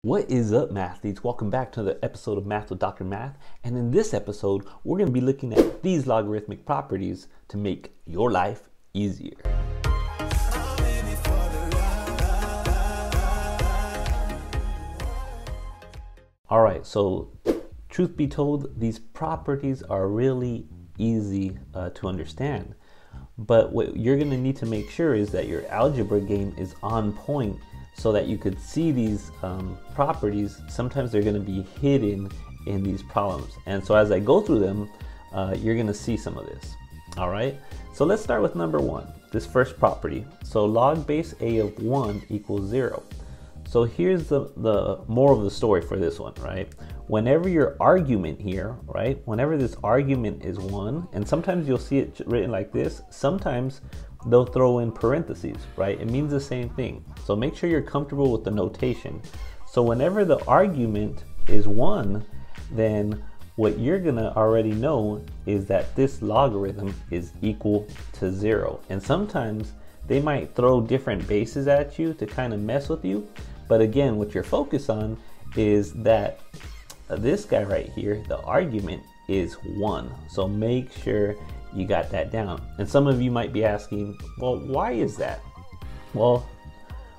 What is up, mathletes? Welcome back to the episode of Math with Dr. Math. And in this episode, we're going to be looking at these logarithmic properties to make your life easier. All right, so truth be told, these properties are really easy to understand. But what you're going to need to make sure is that your algebra game is on point so that you could see these properties. Sometimes they're going to be hidden in these problems. And so as I go through them, you're going to see some of this. All right, so let's start with number one, this first property. So log base a of 1 equals 0. So here's the moral of the story for this one, right? Whenever your argument here, right? Whenever this argument is 1, and sometimes you'll see it written like this, sometimes they'll throw in parentheses, right? It means the same thing. So make sure you're comfortable with the notation. So whenever the argument is 1, then what you're gonna already know is that this logarithm is equal to 0. And sometimes they might throw different bases at you to kind of mess with you. But again, what you're focused on is that this guy right here, the argument is 1. So make sure you got that down. And some of you might be asking, well, why is that? Well,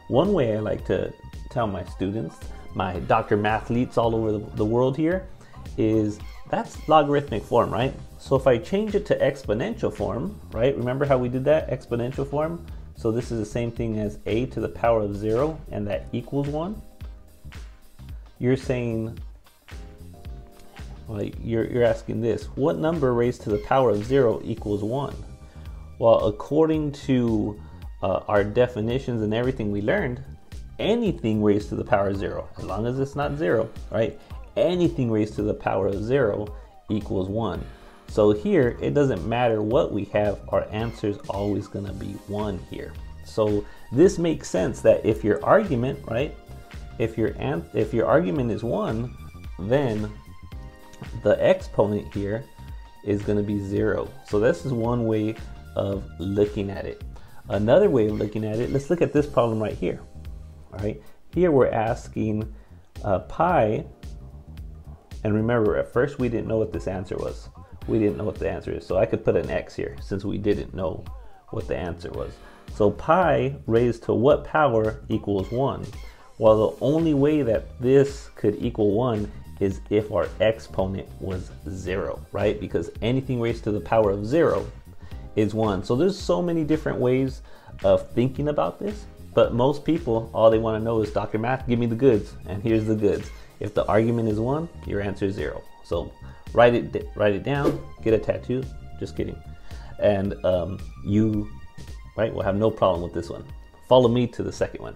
one way I like to tell my students, my Dr. Mathletes all over the world here, is that's logarithmic form, right? So if I change it to exponential form, right? Remember how we did that, exponential form? So this is the same thing as a to the power of 0, and that equals 1. You're saying, well, you're asking this, what number raised to the power of 0 equals 1? Well, according to our definitions and everything we learned, anything raised to the power of 0, as long as it's not 0, right? Anything raised to the power of 0 equals 1. So here, it doesn't matter what we have, our answer is always gonna be 1 here. So this makes sense that if your argument, right? If your argument is 1, then the exponent here is going to be 0. So this is one way of looking at it. Another way of looking at it, let's look at this problem right here. All right, here we're asking pi, and remember at first we didn't know what this answer was. We didn't know what the answer is, so I could put an X here since we didn't know what the answer was. So pi raised to what power equals 1? Well, the only way that this could equal 1 is if our exponent was 0, right? Because anything raised to the power of 0 is 1. So there's so many different ways of thinking about this, but most people, all they want to know is, Dr. Math, give me the goods, and here's the goods. If the argument is 1, your answer is 0. So write it down, get a tattoo, just kidding. And you will have no problem with this one. Follow me to the second one.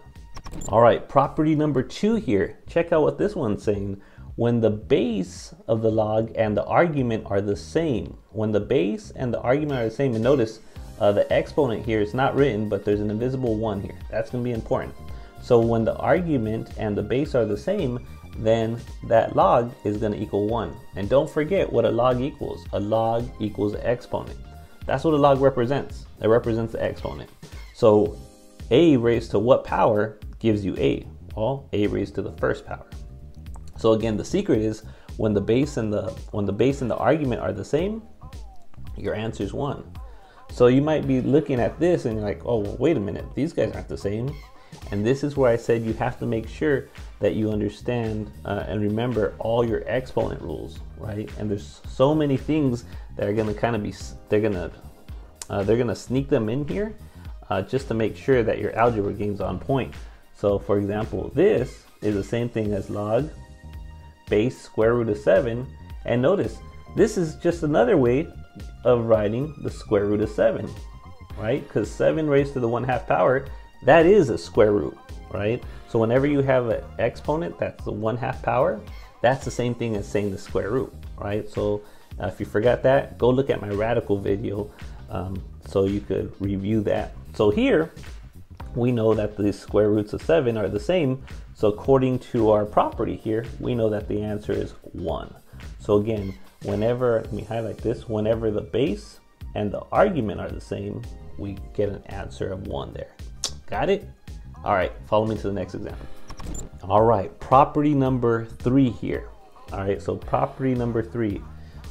All right, property number 2 here. Check out what this one's saying. When the base of the log and the argument are the same, when the base and the argument are the same, and notice the exponent here is not written, but there's an invisible 1 here. That's going to be important. So when the argument and the base are the same, then that log is going to equal 1. And don't forget what a log equals. A log equals an exponent. That's what a log represents. It represents the exponent. So a raised to what power gives you a? Well, a raised to the first power. So again, the secret is when the base and the argument are the same, your answer is 1. So you might be looking at this and you're like, oh, well, wait a minute, these guys aren't the same. And this is where I said you have to make sure that you understand and remember all your exponent rules, right? And there's so many things that are gonna kind of be, they're gonna sneak them in here just to make sure that your algebra game's on point. So for example, this is the same thing as log base square root of 7, and notice this is just another way of writing the square root of 7, right? Because 7 raised to the 1/2 power, that is a square root, right? So whenever you have an exponent that's the 1/2 power, that's the same thing as saying the square root, right? So if you forgot that, go look at my radical video so you could review that. So here we know that the square roots of 7 are the same. So according to our property here, we know that the answer is 1. So again, whenever, let me highlight this, whenever the base and the argument are the same, we get an answer of 1 there. Got it? All right, follow me to the next example. All right, property number 3 here. All right, so property number 3.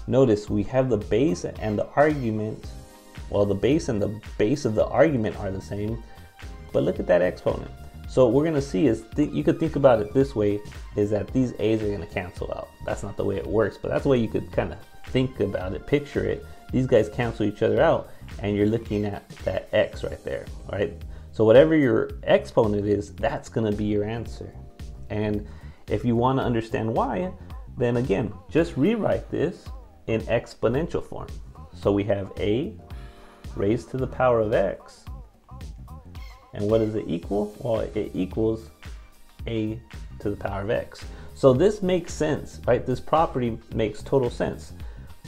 Notice we have the base and the argument. Well, the base and the base of the argument are the same, but look at that exponent. So what we're gonna see is, you could think about it this way, is that these a's are gonna cancel out. That's not the way it works, but that's the way you could kind of think about it, picture it. These guys cancel each other out, and you're looking at that x right there, right? So whatever your exponent is, that's gonna be your answer. And if you wanna understand why, then again, just rewrite this in exponential form. So we have a raised to the power of x. And what does it equal? Well, it equals a to the power of x. So this makes sense, right? This property makes total sense,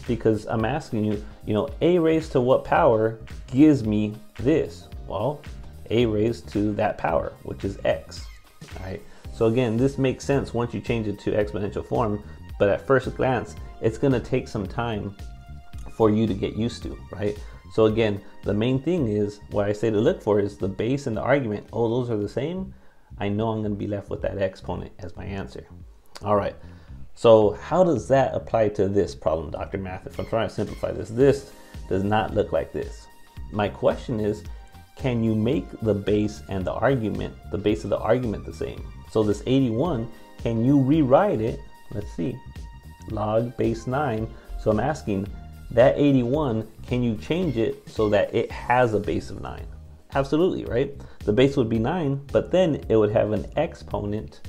because I'm asking you, a raised to what power gives me this? Well, a raised to that power, which is x, right? So again, this makes sense once you change it to exponential form, but at first glance, it's gonna take some time for you to get used to, right? So again, the main thing is, what I say to look for is the base and the argument. Oh, those are the same? I know I'm gonna be left with that exponent as my answer. All right, so how does that apply to this problem, Dr. Math? If I'm trying to simplify this, this does not look like this. My question is, can you make the base and the argument, the base of the argument the same? So this 81, can you rewrite it? Let's see, log base 9. So I'm asking, that 81, can you change it so that it has a base of 9? Absolutely, right? The base would be 9, but then it would have an exponent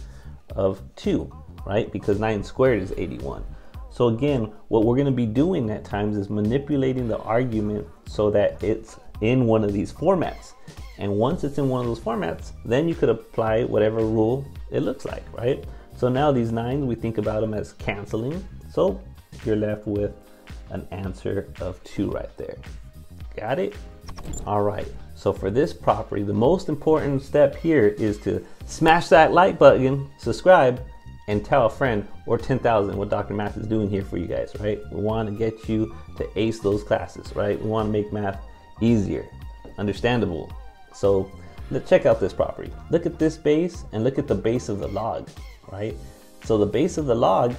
of 2, right? Because 9 squared is 81. So again, what we're going to be doing at times is manipulating the argument so that it's in one of these formats. And once it's in one of those formats, then you could apply whatever rule it looks like, right? So now these 9s, we think about them as canceling. So you're left with an answer of 2 right there. Got it? All right, so for this property, the most important step here is to smash that like button, subscribe, and tell a friend, or 10,000, what Dr. Math is doing here for you guys, right? We want to get you to ace those classes, right? We want to make math easier, understandable. So let's check out this property. Look at this base and look at the base of the log, right? So the base of the log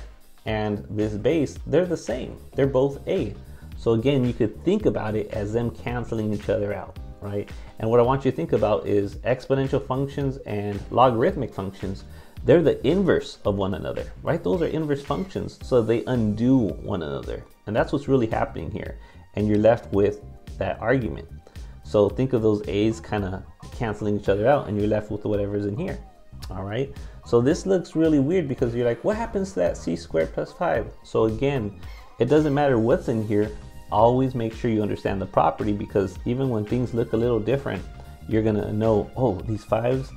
and this base, they're the same. They're both a. So again, you could think about it as them canceling each other out, right? And what I want you to think about is exponential functions and logarithmic functions. They're the inverse of one another, right? Those are inverse functions, so they undo one another. And that's what's really happening here. And you're left with that argument. So think of those a's kind of canceling each other out, and you're left with whatever's in here. All right, so this looks really weird because you're like, what happens to that c squared plus 5? So again, it doesn't matter what's in here. Always make sure you understand the property, because even when things look a little different, you're gonna know, oh, these 5s,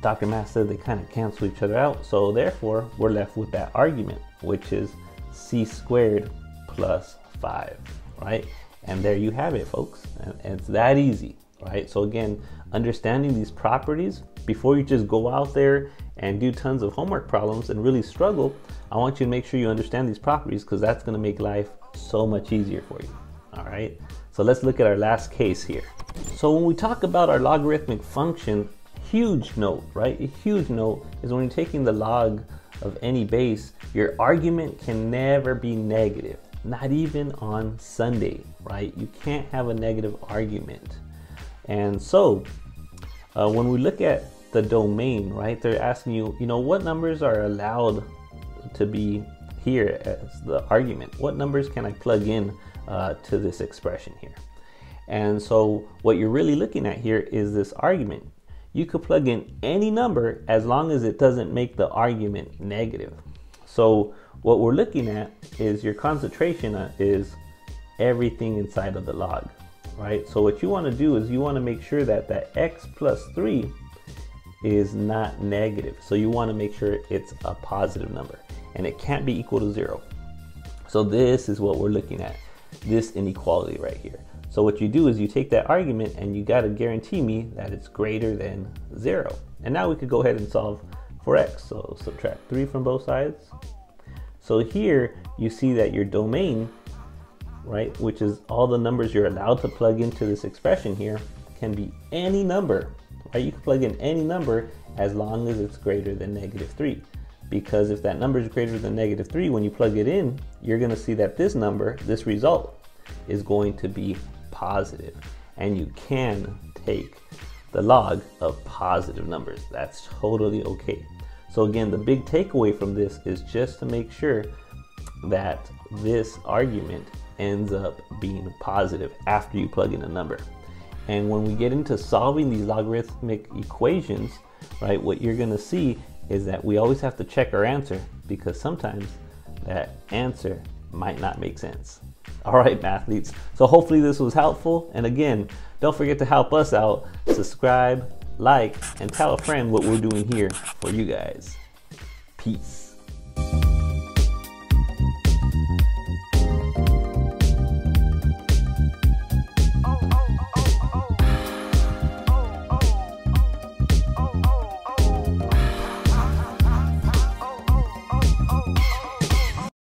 Dr. Math said they kind of cancel each other out. So therefore, we're left with that argument, which is c squared plus 5, right? And there you have it, folks. And it's that easy, right? So again, understanding these properties before you just go out there and do tons of homework problems and really struggle, I want you to make sure you understand these properties, because that's going to make life so much easier for you. All right, so let's look at our last case here. So when we talk about our logarithmic function, huge note, right? A huge note is when you're taking the log of any base, your argument can never be negative, not even on Sunday, right? You can't have a negative argument. And so when we look at the domain, right, they're asking you, what numbers are allowed to be here as the argument? What numbers can I plug in to this expression here? And so what you're really looking at here is this argument. You could plug in any number as long as it doesn't make the argument negative. So what we're looking at is your concentration is everything inside of the log, right? So what you want to do is you want to make sure that that x plus 3 is not negative. So you want to make sure it's a positive number, and it can't be equal to 0. So this is what we're looking at, this inequality right here. So what you do is you take that argument and you got to guarantee me that it's greater than 0. And now we could go ahead and solve for x. So subtract 3 from both sides. So here you see that your domain, right, which is all the numbers you're allowed to plug into this expression here, can be any number, right? You can plug in any number as long as it's greater than -3. Because if that number is greater than -3, when you plug it in, you're going to see that this number, this result, is going to be positive. And you can take the log of positive numbers. That's totally okay. So again, the big takeaway from this is just to make sure that this argument ends up being positive after you plug in a number. And when we get into solving these logarithmic equations, right, what you're going to see is that we always have to check our answer, because sometimes that answer might not make sense. All right, mathletes. So hopefully this was helpful. And again, don't forget to help us out. Subscribe, like, and tell a friend what we're doing here for you guys. Peace.